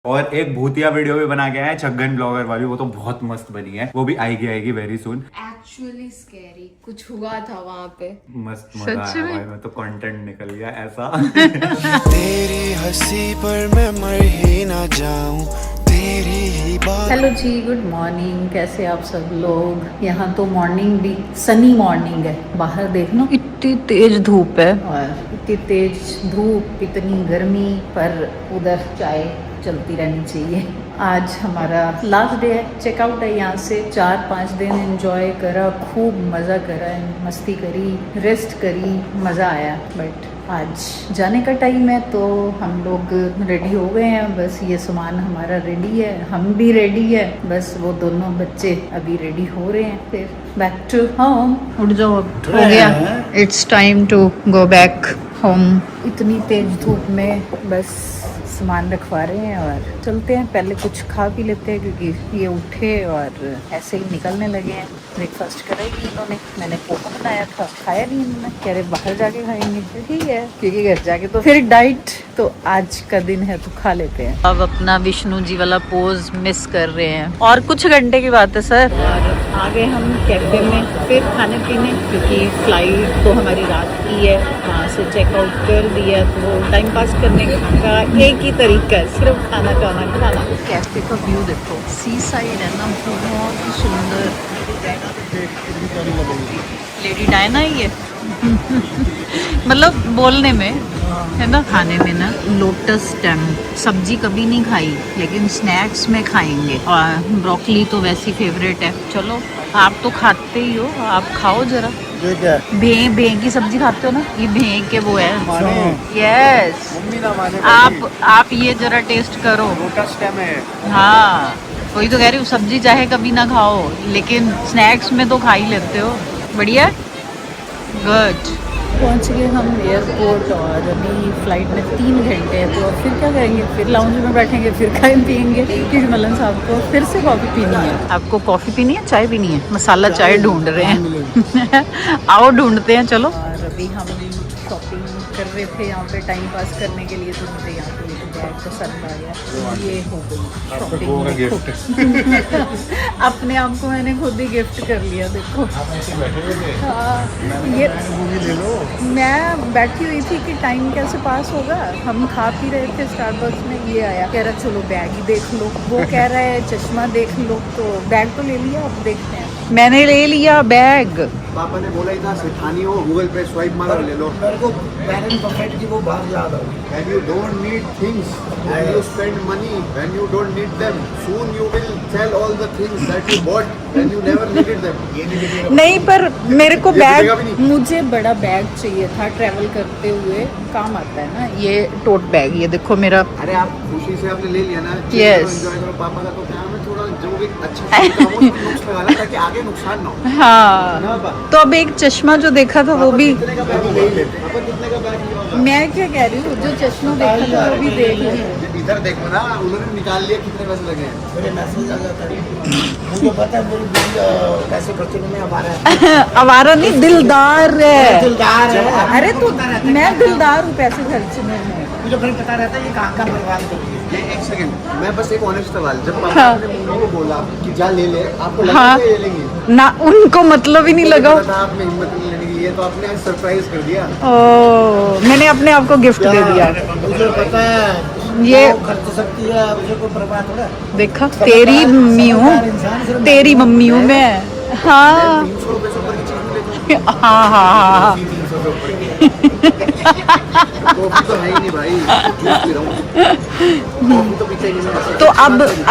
और एक भूतिया वीडियो भी बना के आया है छगन ब्लॉगर वाली, वो तो बहुत मस्त बनी है, वो भी आएगी वेरी सुन। एक्चुअली स्कैरी कुछ हुआ था वहाँ पे, मस्त मजा आया भाई, मैं तो कंटेंट निकल गया ऐसा। तेरी हंसी पर मैं मर ही ना जाऊं, तेरी ही बात। हेलो जी, गुड मॉर्निंग। कैसे आप सब लोग? यहाँ तो मॉर्निंग भी सनी मॉर्निंग है। बाहर देख लो इतनी तेज धूप है, और इतनी तेज धूप, इतनी गर्मी, पर उधर चाय चलती रहनी चाहिए। आज हमारा लास्ट डे है, चेकआउट है यहाँ से। 4-5 दिन एंजॉय करा, खूब मज़ा करा, मस्ती करी, रेस्ट करी, मज़ा आया। बट आज जाने का टाइम है तो हम लोग रेडी हो गए हैं। बस ये सामान हमारा रेडी है, हम भी रेडी है, बस वो दोनों बच्चे अभी रेडी हो रहे हैं। फिर बैक टू होम। उठ जाओ, अब हो गया, it's time to go back home. इतनी तेज धूप में बस सामान रखवा रहे हैं और चलते हैं। पहले कुछ खा पी लेते हैं क्योंकि ये उठे और ऐसे ही निकलने लगे हैं। ब्रेकफास्ट करा ही इन्होंने, मैंने पोहा बनाया था, खाया नहीं इन्होंने, कह रहे बाहर जाके खाएंगे। तो ठीक है, क्योंकि घर जाके तो फिर डाइट, तो आज का दिन है तो खा लेते हैं। अब अपना विष्णु जी वाला पोज मिस कर रहे हैं। और कुछ घंटे की बात है सर। और आ गए हम कैफे में फिर खाने पीने, क्योंकि फ्लाइट तो हमारी रात की है। वहाँ से चेकआउट कर दिया तो टाइम पास करने का एक ही तरीका है, सिर्फ खाना खाना। कैफे का व्यू देखो, सी साइड है ना, बहुत ही सुंदर। लेडी डायना ही है। मतलब बोलने में है ना, खाने में ना लोटस स्टेम सब्जी कभी नहीं खाई, लेकिन स्नैक्स में खाएंगे। और ब्रोकली तो वैसी फेवरेट है। चलो, आप तो खाते ही हो, आप खाओ जरा। भे की सब्जी खाते हो ना, ये भे के वो है। यस, आप ये जरा टेस्ट करो। लोटस स्टेम है। हाँ, वही तो कह रही हूँ, सब्जी चाहे कभी ना खाओ, लेकिन स्नैक्स में तो खा ही लेते हो। बढ़िया, गुड। पहुँच गए हम एयरपोर्ट, और अभी फ्लाइट में 3 घंटे है। तो फिर क्या करेंगे, फिर लाउंज में बैठेंगे, फिर खाए पियेंगे। क्योंकि मलन साहब को फिर से कॉफ़ी पीनी है। आपको कॉफ़ी पीनी है, चाय पीनी है? मसाला चाय ढूंढ रहे हैं। आओ ढूंढते हैं, चलो। और अभी हम शॉपिंग कर रहे थे यहाँ पे टाइम पास करने के लिए, तो मुझे यहाँ पे बैग पसंद आ गया। ये हो गई शॉपिंग। अपने आप को मैंने खुद ही गिफ्ट कर लिया। देखो, हाँ, ये मैं बैठी हुई थी कि टाइम कैसे पास होगा। हम खा पी रहे थे स्टारबक्स में, ये आया, कह रहा चलो बैग ही देख लो। वो कह रहा है चश्मा देख लो, तो बैग तो ले लिया, अब देखते हैं। मैंने ले लिया बैग। पापा ने बोला ही था सेठानी हो, गूगल पे स्वाइप मारो ले लो। मेरे को पैरन बफेट की वो बात याद आ गई। When you don't need things and you spend money when you don't need them, soon you will sell all the things that you bought when you never needed them. नहीं, पर मेरे को bag, मुझे बड़ा बैग चाहिए था travel करते हुए, काम आता है ना ये टोट बैग। ये देखो मेरा। अरे आप खुशी से आपने ले लिया ना। Yes. एंजॉय करो। पापा का तो क्या है, थोड़ा जो भी अच्छा काम हो नुक्स लगाना ताकि आगे नुकसान ना हो। हाँ, ना पापा? तो अब एक चश्मा जो देखा था वो भी, कितने का बैग ले ही लेते। पापा कितने का बैग लिया? मैं क्या कह रही हूँ, जो चश्मा देखा था वो भी देख ली। इधर देखो ना, उन्होंने निकाल लिया कितने पैसे लगे हैं। मेरे मैसेज आ जाता है, मुझे पता है मेरी बिल पैसे खर्च में आवारा नहीं, दिलदार है। दिलदार है। अरे तो मैं दिलदार हूँ पैसे खर्चने में। मुझे फिर पता रहता है ये कहाँ का बर्बाद करती है। एक सेकंड, मैं बस एक ऑनेस्ट सवाल, जब पापा हाँ। ने मम्मी को बोला कि जा ले ले, आपको लगा हाँ। ले लेंगे? ना, उनको मतलब ही नहीं लगा। आपने हिम्मत नहीं लेने की, ये तो आपने सरप्राइज कर दिया। ओ, मैंने अपने आप को गिफ्ट दे दिया। मुझे पता है ये खर्च सकती है, मुझे कोई बर्बाद हो रहा है। देखा, तेरी मम्मी हूँ, तेरी मम्मी हूँ मैं। हाँ 300 रुपए से ऊपर की चीज नहीं लेते। हाँ। 300 रुपए कॉफी तो है ही नहीं भाई, जूस पी रहा हूँ। कॉफी तो पीते ही नहीं मैं। तो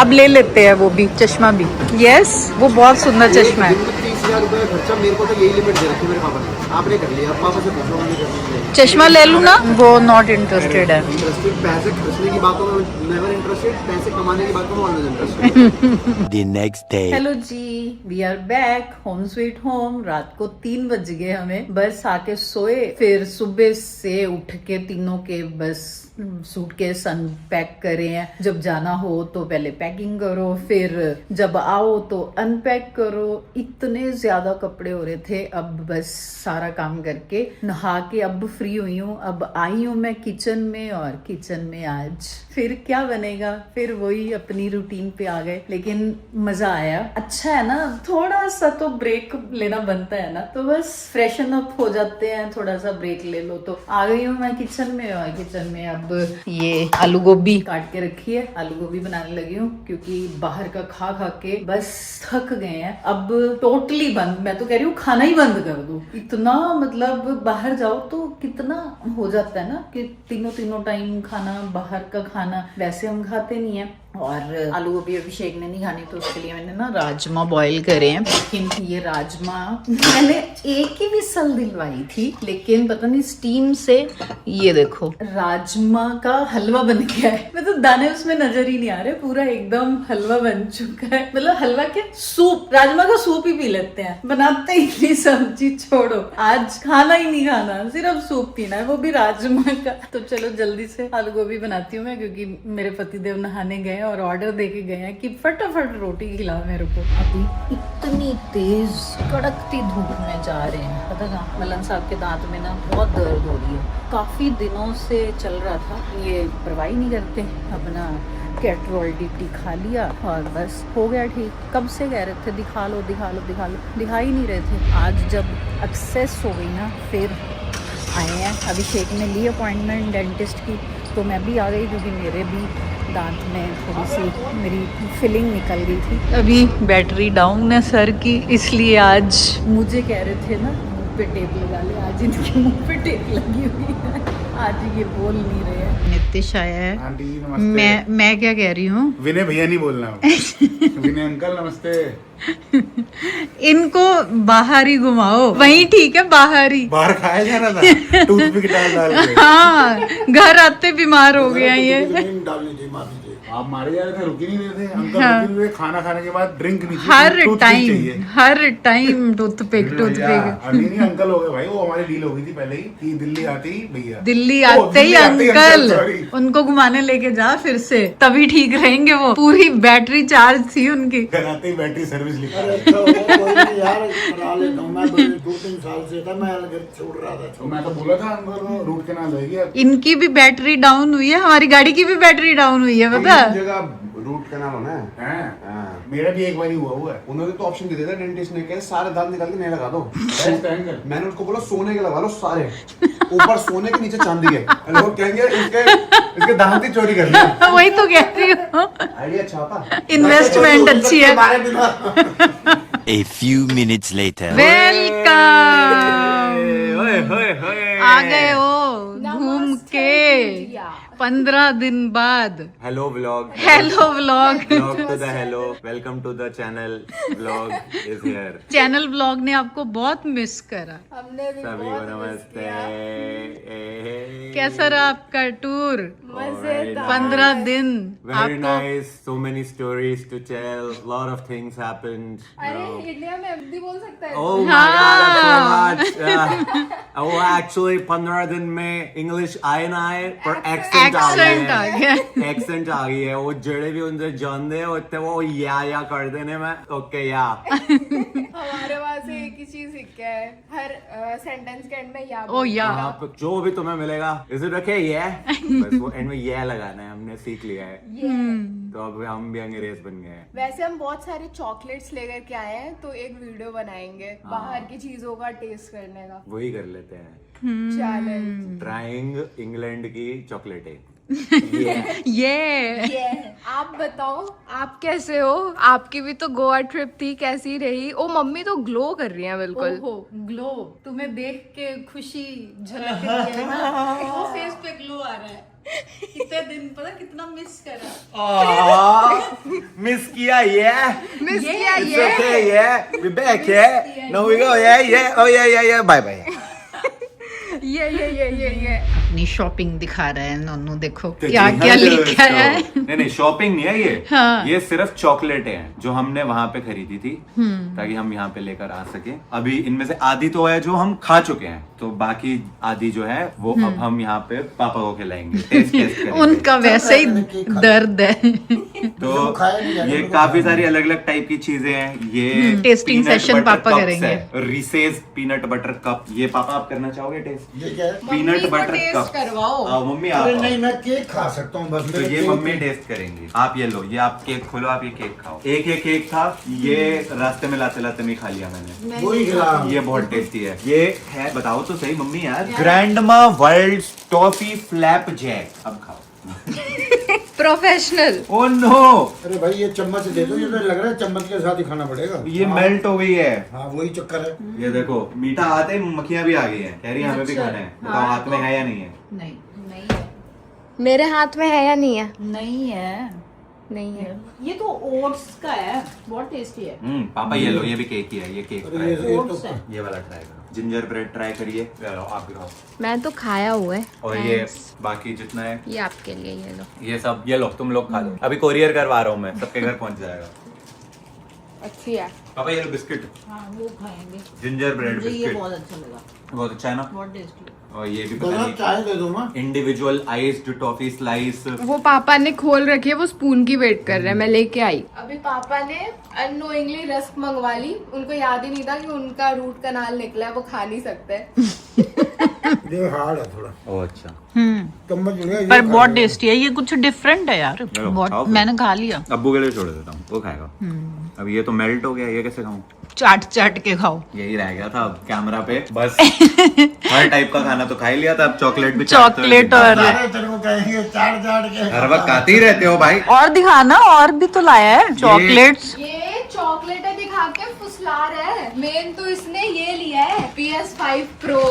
अब ले लेते हैं वो भी, चश्मा भी। यस, वो बहुत सुंदर चश्मा है। 30,000 रुपए का खर्चा मेरे को तो यही लिमिट दे रखी मेरे पापा ने। आपने कर लिया, अब पापा से पूछो हमने कर लिया। चश्मा ले लूँ ना? वो नॉट इंटरेस्टेड है। इंटरेस्टेड पैसे खर्चने की बातों में नेवर इंटरेस्टेड, पैसे कमाने की बातों में always interested. The next day. Hello जी, we are back home sweet home. रात को 3 बज गए हमें, बस आके सोए, फिर सुबह से उठ के तीनों के बस सूटकेस अनपैक करे हैं। जब जाना हो तो पहले पैकिंग करो, फिर जब आओ तो अनपैक करो। इतने ज्यादा कपड़े हो रहे थे। अब बस सारा काम करके नहा के अब फ्री हुई हूँ। अब आई हूँ मैं किचन में, और किचन में आज फिर क्या बनेगा, फिर वही अपनी रूटीन पे आ गए। लेकिन मजा आया, अच्छा है ना, थोड़ा सा तो ब्रेक लेना बनता है ना। तो बस फ्रेशन अप हो जाते हैं, थोड़ा सा ब्रेक ले लो। तो आ गई हूँ मैं किचन में, और किचन में अब ये आलू गोभी काट के रखी है, आलू गोभी बनाने लगी हूँ। क्योंकि बाहर का खा खा के बस थक गए हैं। अब टोटली बंद, मैं तो कह रही हूँ खाना ही बंद कर दो। इतना मतलब बाहर जाओ तो कितना हो जाता है ना कि तीनों टाइम खाना, बाहर का खाना वैसे हम खाते नहीं है। और आलू गोभी अभिषेक ने नहीं खानी, तो उसके लिए मैंने ना राजमा बॉईल करे हैं। लेकिन ये राजमा मैंने एक ही विसल दिलवाई थी, लेकिन पता नहीं स्टीम से ये देखो राजमा का हलवा बन गया है। मतलब दाने उसमें नजर ही नहीं आ रहे, पूरा एकदम हलवा बन चुका है। मतलब हलवा के सूप, राजमा का सूप ही पी लेते हैं, बनाते ही नहीं सब्जी। छोड़ो, आज खाना ही नहीं खाना, सिर्फ सूप पीना है, वो भी राजमा का। तो चलो जल्दी से आलू गोभी बनाती हूँ मैं, क्योंकि मेरे पतिदेव नहाने गए और ऑर्डर देके गए हैं कि फटाफट रोटी खिलाओ मेरे को। अभी इतनी तेज कड़कती धूप में जा रहे हैं, पता ना मलन साहब के दांत में ना बहुत दर्द हो रही है। काफी दिनों से चल रहा था, ये परवाही नहीं करते। अपना कैटरोल डीटी खा लिया और बस हो गया ठीक। कब से कह रहे थे दिखा लो दिखा लो दिखा लो, दिखा ही नहीं रहे थे। आज जब एक्सेस हो गई ना, फिर आए हैं। अभिषेक ने ली अपॉइंटमेंट डेंटिस्ट की, तो मैं भी आ गई, क्योंकि मेरे भी दांत में थोड़ी सी मेरी फिलिंग निकल गई थी। अभी बैटरी डाउन है सर की, इसलिए आज मुझे कह रहे थे ना मुंह पे टेप लगा ले, आज इनके मुंह पे टेप लगी हुई है। आज ये बोल नहीं रहे हैं। नितिश आया है। आंटी जी नमस्ते। मैं क्या कह रही हूँ, विनय भैया नहीं बोलना। विनय अंकल नमस्ते। इनको बाहर ही घुमाओ, वही ठीक है, बाहर ही। बाहर खाया जा रहा था टूथपिक डाल के। हाँ, घर आते बीमार हो गया ये। डाल लीजिए, मार लीजिए। आप मारे जा रहे थे, रुके नहीं रहे थे अंकल। हाँ। रुके हुए खाना खाने के बाद ड्रिंक नहीं हर टाइम टूथपिक। नहीं अंकल हो गए भाई, वो हमारी डील हो गई थी पहले ही कि दिल्ली आते ही भैया, दिल्ली आते ही अंकल sorry। उनको घुमाने लेके जा फिर से, तभी ठीक रहेंगे। वो पूरी बैटरी चार्ज थी उनकी। घर आते ही बैटरी सर्विस लिखा। अच्छा कोई नहीं यार, बना लेता हूँ मैं। 2-3 साल से था मैं घर छोड़ रहा था। तो मैं तो बोला था अंकल को रूट कैनाल होगी। इनकी भी बैटरी डाउन हुई है, हमारी गाड़ी की भी बैटरी डाउन हुई है, पता जगह रूट कैनाल होना है। मेरा भी एक बार ही हुआ है। उन्होंने तो ऑप्शन दे दिया था डेंटिस्ट ने, कहा सारे दांत निकाल के नए लगा दो। मैंने उसको बोला सोने के लगा लो सारे, ऊपर सोने के नीचे चांदी के। लोग कहेंगे इसके दांत ही चोरी कर लिया। वही तो कह रही हूँ, आइडिया अच्छा था, इन्वेस्टमेंट अच्छी है। A few minutes later. Welcome, आ गए हो घूम नमस्ते के भैया। 15 दिन बाद। Hello vlog, hello vlog. Vlog to the hello, welcome to the channel, vlog is here. Channel vlog ने आपको बहुत मिस करा। हमने भी सभी को बहुत मिस नमस्ते। किया। कैसा रहा आपका टूर? मजेदार। 15 दिन Very आपको nice, so many stories to tell, lot of things happened. अरे इंडिया में हिंदी बोल सकता है। Oh my god, that's so much. वो actually 15 दिन में इंग्लिश आए ना आए पर एक्सेंट आ गया। एक्सेंट आ गई है। वो जड़े भी उनसे जानते होते वो या कर देने में। ओके या हमारे वहाँ से एक ही चीज सीख के है, हर सेंटेंस के एंड में या ओ या आप जो भी तुम्हें मिलेगा इसे रखे ये बस वो एंड में ये लगाना है, हमने सीख लिया है। तो अब हम भी अंग्रेज बन गए हैं। वैसे हम बहुत सारे चॉकलेट्स लेकर के आए हैं, तो एक वीडियो बनाएंगे बाहर की चीजों का टेस्ट करने का वही कर लेते हैं, चैलेंज। ट्राइंग इंग्लैंड की चॉकलेटें। ये आप बताओ आप कैसे हो? आपकी भी तो गोवा ट्रिप थी, कैसी रही? ओ मम्मी तो ग्लो कर रही है बिल्कुल। ओहो ग्लो, तुम्हें देख के खुशी झलक रही है ना, वो फेस पे ग्लो आ रहा है। कितने दिन पता कितना मिस करा। मिस किया ये, मिस किया it's ये। okay yeah, we back yeah, now we go yeah, oh yeah, bye bye। ये अपनी शॉपिंग दिखा रहा है नोनू, देखो क्या क्या लेके आया है। नहीं शॉपिंग नहीं है ये। हाँ। ये सिर्फ चॉकलेटें हैं जो हमने वहां पे खरीदी थी ताकि हम यहाँ पे लेकर आ सके। अभी इनमें से आधी तो है जो हम खा चुके हैं, तो बाकी आधी जो है वो अब हम यहाँ पे पापा को खिलाएंगे, टेस्ट करेंगे। उनका वैसे ही दर्द है। तो ये काफी सारी अलग अलग टाइप की चीजें हैं। ये टेस्टिंग peanut सेशन butter पापा cups करेंगे। है। रिसेस पीनट बटर कप, ये पापा आप करना चाहोगे टेस्ट? ये क्या है? पीनट को बटर taste कप करवाओ। आओ मम्मी आप अरे आओ। नहीं, मैं केक खा सकता हूँ बस। तो मेरे ये केक- मम्मी टेस्ट करेंगी। आप ये लो, ये आप केक खोलो, आप ये केक खाओ। एक केक था, ये रास्ते में लाते लाते नहीं खा लिया मैंने। वही खिला। ये बहुत टेस्टी है। ये है, बताओ तो सही मम्मी यार, grandma world toffee flapjack. अब खाओ। प्रोफेशनल। ओ नो, अरे भाई ये चम्मच दे दो, ये तो लग रहा है चम्मच के साथ ही खाना पड़ेगा। ये मेल्ट हो गई है। हाँ वही चक्कर है। ये देखो मीठा आते ही मक्खियां भी आ गई हैं। कह रही है हमें भी खाना है। बताओ हाथ में है या नहीं है? नहीं नहीं है, मेरे हाथ में है या नहीं है? नहीं है, नहीं है। ये तो ओट्स का है, बहुत टेस्टी है। पापा ये लो, ये भी केक ही है। ये केक अरे ट्राई करो। ओट्स है। ये वाला ट्राई करो। जिंजर ब्रेड ट्राई करिए। ये लो, आप भी खाओ। मैं तो खाया हुआ है। और ये बाकी जितना है ये आपके लिए, ये लो। ये सब ये लो, तुम लोग खा लो। अभी कोरियर करवा रहा हूँ मैं, सबके घर पहुंच जाएगा। अच्छी है। पापा ये लो बिस्किट, हाँ वो खाएंगे, जिंजर ब्रेड मुझे ये बिस्किट, बहुत अच्छा लगा, बहुत अच्छा है ना। बहुत टेस्टी। और ये भी पता दोनों नहीं, चाय दे दो ना। Individual iced toffee slice. वो पापा ने खोल रखी है, वो स्पून की वेट कर रहे हैं, मैं लेके आई। अभी पापा ने अननोइंगली रस्क मंगवा ली। उनको याद ही नहीं था कि उनका रूट कनाल निकला है, वो खा नहीं सकते। ये हार्ड है थोड़ा। ओ अच्छा, चम्मच बढ़िया, ये पर खा बहुत लो। टेस्टी है, ये कुछ डिफरेंट है यार, चलो, बहुत। खाओ फिर। मैंने खा लिया, अब्बू के लिए छोड़ देता हूँ, वो खाएगा। अब ये तो मेल्ट हो गया, ये कैसे खाऊं? चाट चाट के खाओ। यही रह गया था अब कैमरा पे बस। हर टाइप का खाना तो खा ही लिया था, अब चॉकलेट भी चाटते हुए चॉकलेट और अरे तेरे को कहेंगे चाट चाट के। हर वक्त खाते ही रहते हो भाई। और दिखाना, और भी तो लाया है चॉकलेट्स। ये चॉकलेट दिखा के फुसला रहा है। मेन तो इसने ये लिया है, PS5 Pro।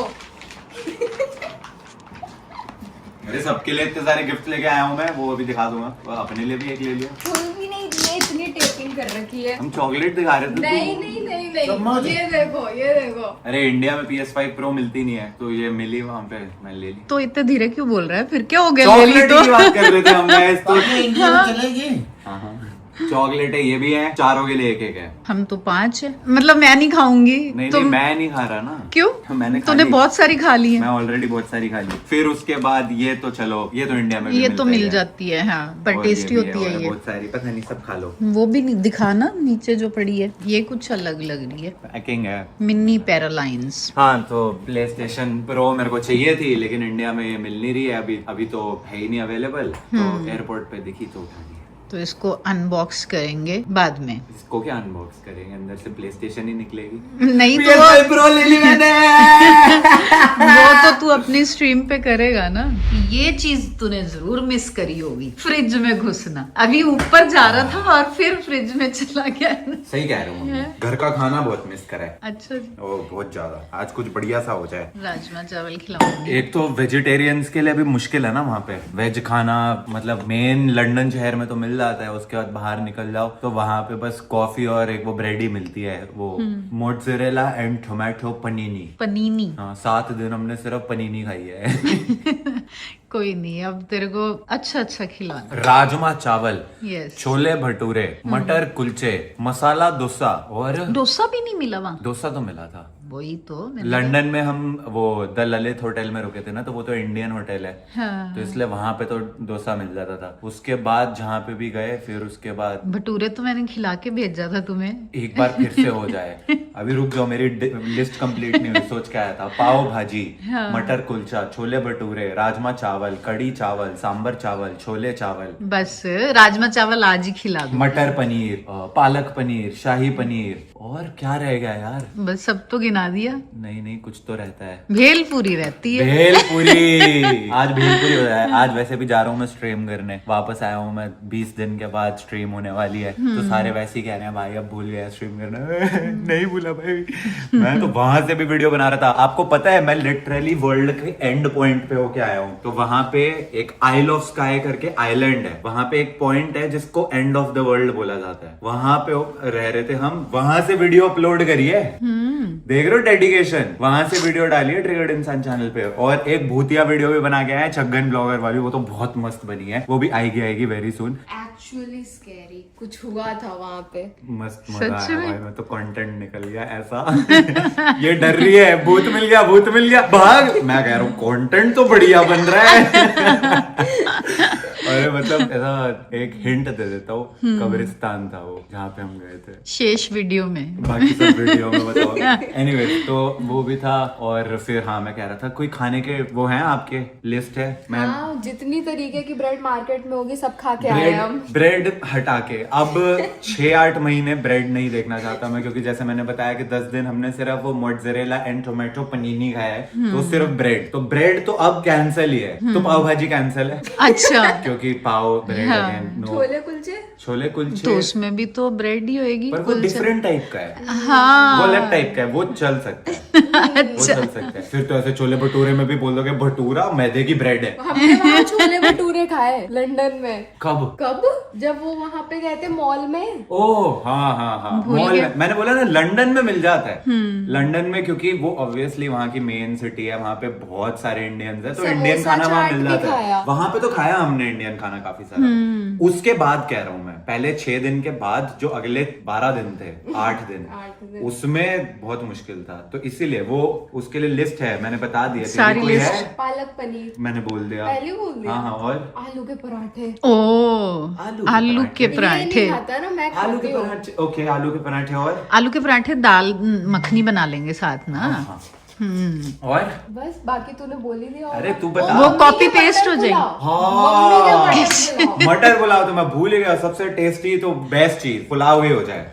मेरे सबके लिए इतने सारे गिफ्ट लेके आया हूँ मैं, वो अभी दिखा दूंगा। वो अपने लिए भी एक ले लिया। फुल भी नहीं दिए, इतनी टेपिंग कर रखी है। हम चॉकलेट दिखा रहे थे। नहीं नहीं नहीं नहीं, चम्मच। ये देखो, ये देखो। अरे इंडिया में PS5 Pro मिलती नहीं है, तो ये मिली वहाँ पे, मैं ले ली। तो इतने धीरे क्यों बोल रहा है, फिर क्या हो गया? ले ली चॉकलेट तो की बात कर रहे थे हम guys, तो ये इंडिया में चलेगी। हाँ हाँ चॉकलेट है, ये भी है, चारों के लिए एक एक है। हम तो 5 है, मतलब मैं नहीं खाऊंगी। नहीं तुम नहीं मैं नहीं खा रहा ना। क्यों? मैंने खा तूने ली। बहुत सारी खा ली मैं है। ऑलरेडी बहुत सारी खा ली। फिर उसके बाद ये तो चलो, ये तो इंडिया में भी ये मिलता तो ही मिल है। जाती है, हाँ, पर और टेस्टी ये भी होती है और ये। बहुत सारी, पता नहीं, सब खा लो। वो भी नहीं दिखाना, नीचे जो पड़ी है ये कुछ अलग लग रही है, पैकिंग है। मिनी पैरालाइंस। हाँ तो प्ले स्टेशन प्रो मेरे को चाहिए थी, लेकिन इंडिया में ये मिल नहीं रही है अभी। अभी तो है ही नहीं अवेलेबल, तो एयरपोर्ट पे दिखी तो उठा ली। तो इसको अनबॉक्स करेंगे बाद में। इसको क्या अनबॉक्स करेंगे, अंदर से प्ले स्टेशन ही निकलेगी। नहीं तो PS5 Pro ले ली मैंने। वो तो तू अपनी स्ट्रीम पे करेगा ना। ये चीज तूने जरूर मिस करी होगी, फ्रिज में घुसना। अभी ऊपर जा रहा था और फिर फ्रिज में चला गया। सही कह रहे हो मम्मी, घर का खाना बहुत मिस करा है। अच्छा जी, ओ बहुत ज्यादा। आज कुछ बढ़िया सा हो जाए। राजमा चावल खिलाऊंगी। एक तो वेजिटेरियंस के लिए भी मुश्किल है ना वहाँ पे, वेज खाना। मतलब मेन लंदन शहर में तो मिल जाता है, उसके बाद बाहर निकल जाओ तो वहाँ पे बस कॉफी और एक वो ब्रेड ही मिलती है, वो मोट्ज़रेला एंड टोमेटो पनीनी। पनीनी। हाँ 7 दिन हमने सिर्फ पनीनी खाई है। कोई नहीं, अब तेरे को अच्छा अच्छा खिलाना। राजमा चावल, यस। छोले भटूरे, मटर कुलचे, मसाला डोसा। और डोसा भी नहीं मिला वहाँ? डोसा तो मिला था। वही तो मैंने लंदन में हम वो द ललित होटल में रुके थे ना, तो वो तो इंडियन होटल है, हाँ। तो इसलिए वहां पे तो डोसा मिल जाता था। उसके बाद जहाँ पे भी गए, फिर उसके बाद भटूरे तो मैंने खिला के भेजा था तुम्हें। एक बार फिर से हो जाए। अभी रुक जाओ, मेरी लिस्ट कंप्लीट नहीं हुई। सोच के आया था पाव भाजी, मटर कुलचा, छोले भटूरे, राजमा चावल, कड़ी चावल, सांबर चावल, छोले चावल, बस राजमा चावल आज ही खिला दो। मटर पनीर, पालक पनीर, शाही पनीर, और क्या रह गया यार? बस सब तो गिना दिया। नहीं नहीं कुछ तो रहता है। भेल पूरी रहती है। भेलपुरी। आज भेलपुरी हो रहा है। आज वैसे भी जा रहा हूँ मैं स्ट्रीम करने, वापस आया हूँ मैं, 20 दिन के बाद स्ट्रीम होने वाली है, तो सारे वैसे ही कह रहे हैं भाई अब भूल गया स्ट्रीम करना। नहीं भूला भाई, मैं तो वहां से भी वीडियो बना रहा था। आपको पता है मैं लिटरली वर्ल्ड के एंड पॉइंट पे होके आया हूँ। तो वहां पे एक आइल ऑफ स्काई करके आइलैंड है, वहां पे एक पॉइंट है जिसको एंड ऑफ द वर्ल्ड बोला जाता है। वहां पे रह रहे थे हम, वहां से वीडियो अपलोड करी है। देख रहे हो डेडिकेशन, वहां से वीडियो डाली है ट्रिगर्ड इंसान चैनल पे, और एक भूतिया वीडियो भी बना के आया है छगन ब्लॉगर वाली, वो तो बहुत मस्त बनी है, वो भी आएगी वेरी सून। एक्चुअली स्कैरी कुछ हुआ था वहाँ पे, मस्त मजा आया भाई, मैं तो कंटेंट निकल गया ऐसा। ये डर रही है भूत मिल गया भाग, मैं कह रहा हूँ कंटेंट तो बढ़िया बन रहा है। अरे मतलब ऐसा एक हिंट दे देता हूँ, कब्रिस्तान था वो जहाँ पे हम गए थे, शेष वीडियो में, बाकी सब वीडियो में बताओ। एनीवे तो वो भी था, और फिर हाँ मैं कह रहा था कोई खाने के वो हैं आपके लिस्ट है? मैं जितनी तरीके की ब्रेड मार्केट में होगी सब खा के आए हम। ब्रेड हटा के अब 6-8 महीने ब्रेड नहीं देखना चाहता मैं, क्योंकि जैसे मैंने बताया कि 10 दिन हमने सिर्फ वो मोट्ज़रेला एंड टोमेटो पनीनी खाया है, तो सिर्फ ब्रेड तो अब कैंसिल ही है, तो पाव भाजी कैंसिल है। अच्छा, क्योंकि पाव ब्रेड छोले कुलचे तो उसमें भी तो ब्रेड ही होएगी, पर वो डिफरेंट टाइप का है, हाँ वो अलग टाइप का है, वो चल सकता है। वो चल सकता है। फिर तो ऐसे छोले भटूरे में भी बोल दोगे भटूरा मैदे की ब्रेड है। हमने वहाँ छोले भटूरे खाए लंदन में। कब? जब वो वहाँ पे गए थे मॉल में। ओह हाँ मॉल में, मैंने बोला ना लंदन में मिल जाता है। लंदन में क्योंकि वो ऑब्वियसली वहाँ की मेन सिटी है, वहाँ पे बहुत सारे इंडियंस है, तो इंडियन खाना वहाँ मिल जाता है। वहाँ पे तो खाया हमने इंडियन खाना काफी सारा। उसके बाद कह रहा हूँ मैं, पहले 6 दिन के बाद जो अगले 12 दिन थे, 8 दिन, उसमें बहुत मुश्किल था, तो इसीलिए वो उसके लिए लिस्ट है, मैंने बता दिया। सारी लिस्ट है पालक पनीर मैंने बोल दिया, पहले बोल दिया। हाँ और आलू के पराठे। आलू के पराठे, मैं आलू के पराठे, ओके आलू के पराठे, और आलू के पराठे दाल मखनी बना लेंगे साथ ना। हाँ। और बस बाकी तूने बोल ही दिया। अरे तू बता, वो कॉपी पेस्ट हो जाएगी। हाँ मटर पुलाव तो मैं भूल ही गया, सबसे टेस्टी तो बेस्ट चीज पुलाव ही हो जाए।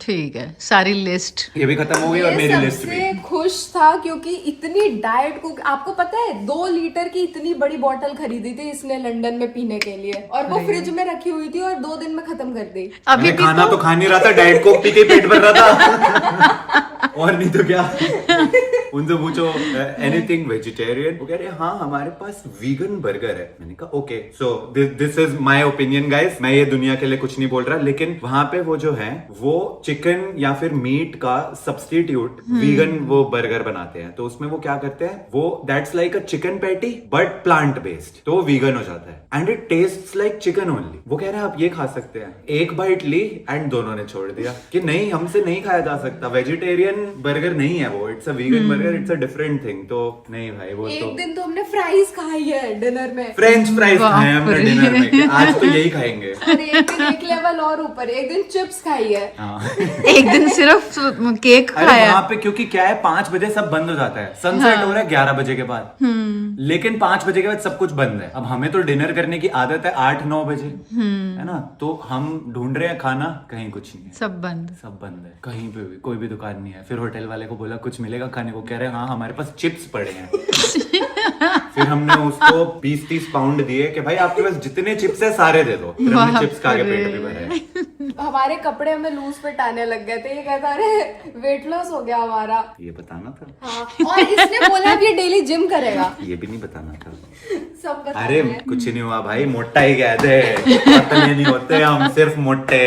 ठीक है, सारी लिस्ट ये भी खत्म हो गई और मेरी लिस्ट भी। सबसे खुश था क्योंकि इतनी डाइट को, आपको पता है 2 लीटर की इतनी बड़ी बोतल खरीदी थी इसने लंदन में पीने के लिए, और वो फ्रिज में रखी हुई थी और 2 दिन में खत्म कर दी। अभी खाना तो खा नहीं रहा था, डाइट कोक पी के पेट भर रहा था। और नहीं तो क्या। उनसे पूछो एनीथिंग वेजिटेरियन, वो कह रहे हाँ हमारे पास वीगन बर्गर है। मैंने कहा okay, so this is my opinion guys, मैं ये दुनिया के लिए कुछ नहीं बोल रहा, लेकिन वहां पे वो जो है वो चिकन या फिर मीट का सब्स्टिट्यूट वीगन वो बर्गर बनाते हैं, तो उसमें वो क्या करते हैं, वो that's like a chicken patty but plant based, तो वो वीगन हो जाता है and it tastes like chicken only. वो कह रहे हैं आप ये खा सकते हैं। एक बाइट ली एंड दोनों ने छोड़ दिया कि नहीं हमसे नहीं खाया जा सकता, वेजिटेरियन बर्गर नहीं है वो, it's a vegan burger, it's a different thing. तो नहीं भाई वो एक तो दिन तो हमने फ्राइज खाई है डिनर में, फ्रेंच फ्राइज खाए हमने डिनर में, आज तो यही खाएंगे। और एक दिन एक लेवल और ऊपर, एक दिन चिप्स खाई है। एक दिन सिर्फ केक अरे खाया। वहाँ पे क्योंकि क्या है 5 बजे सब बंद हो जाता है, सनसेट हो रहा है 11 बजे के बाद, लेकिन 5 बजे के बाद सब कुछ बंद है। अब हमें तो डिनर करने की आदत है 8-9 बजे, है ना, तो हम ढूंढ रहे हैं खाना, कहीं कुछ नहीं है, सब बंद है, कहीं पे भी कोई भी दुकान नहीं है। फिर होटल वाले को बोला कुछ मिलेगा खाने को, कह रहे हैं हाँ हमारे पास चिप्स पड़े हैं। फिर हमने उसको 20-30 पाउंड दिए कि भाई आपके पास जितने चिप्स है सारे दे दो, फिर हमने चिप्स खा के पेट भी भरा। हमारे कपड़े हमें लूज फिट आने लग गए थे, ये कहता अरे वेट लॉस हो गया हमारा। ये बताना था। हाँ, और इसने बोला अब ये डेली जिम करेगा, ये भी नहीं बताना था। सब बता अरे रहे हैं। कुछ नहीं हुआ भाई, मोटा ही गए थे, पतले नहीं होते हम, सिर्फ मोटे।